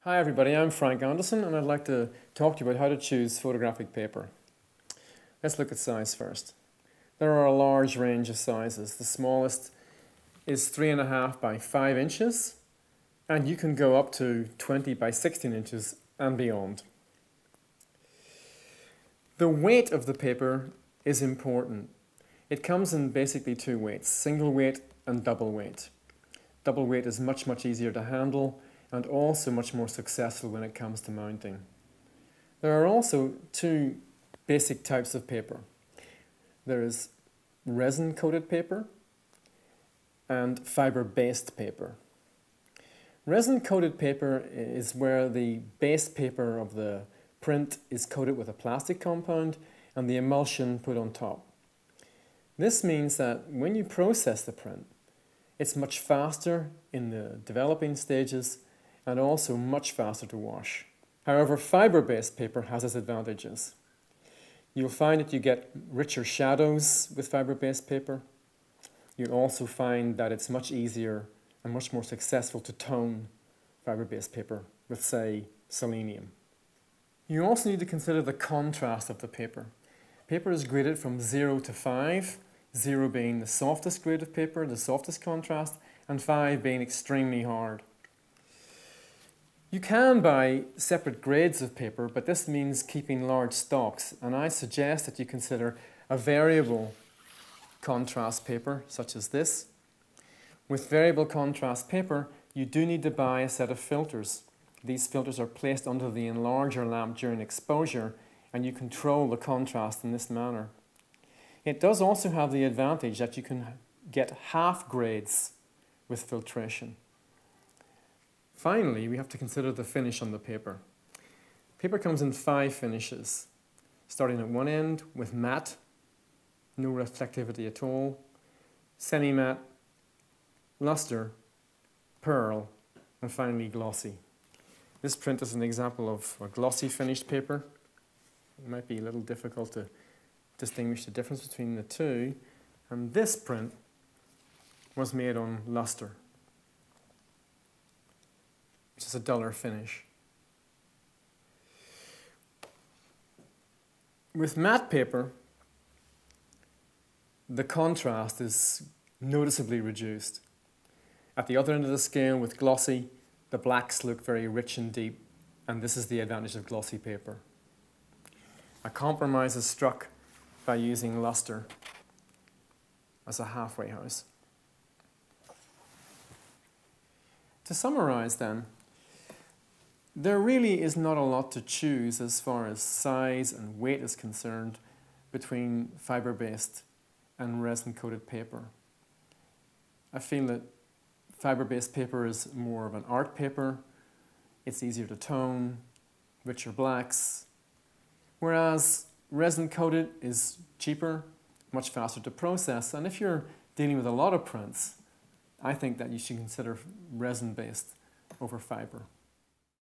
Hi everybody, I'm Franc Anderson and I'd like to talk to you about how to choose photographic paper. Let's look at size first. There are a large range of sizes. The smallest is 3.5 by 5 inches and you can go up to 20 by 16 inches and beyond. The weight of the paper is important. It comes in basically two weights, single weight and double weight. Double weight is much easier to handle and also much more successful when it comes to mounting. There are also two basic types of paper. There is resin-coated paper and fiber-based paper. Resin-coated paper is where the base paper of the print is coated with a plastic compound and the emulsion put on top. This means that when you process the print, it's much faster in the developing stages and also much faster to wash. However, fiber-based paper has its advantages. You'll find that you get richer shadows with fiber-based paper. You'll also find that it's much easier and much more successful to tone fiber-based paper with, say, selenium. You also need to consider the contrast of the paper. Paper is graded from 0 to 5, 0 being the softest grade of paper, the softest contrast, and 5 being extremely hard. You can buy separate grades of paper, but this means keeping large stocks, and I suggest that you consider a variable contrast paper, such as this. With variable contrast paper, you do need to buy a set of filters. These filters are placed under the enlarger lamp during exposure, and you control the contrast in this manner. It does also have the advantage that you can get half grades with filtration. Finally, we have to consider the finish on the paper. Paper comes in 5 finishes, starting at one end with matte, no reflectivity at all, semi-matte, luster, pearl, and finally glossy. This print is an example of a glossy finished paper. It might be a little difficult to distinguish the difference between the two, and this print was made on luster, which is a duller finish. With matte paper, the contrast is noticeably reduced. At the other end of the scale with glossy, the blacks look very rich and deep, and this is the advantage of glossy paper. A compromise is struck by using luster as a halfway house. To summarize then, there really is not a lot to choose as far as size and weight is concerned between fiber-based and resin-coated paper. I feel that fiber-based paper is more of an art paper. It's easier to tone, richer blacks, whereas resin-coated is cheaper, much faster to process, and if you're dealing with a lot of prints, I think that you should consider resin-based over fiber.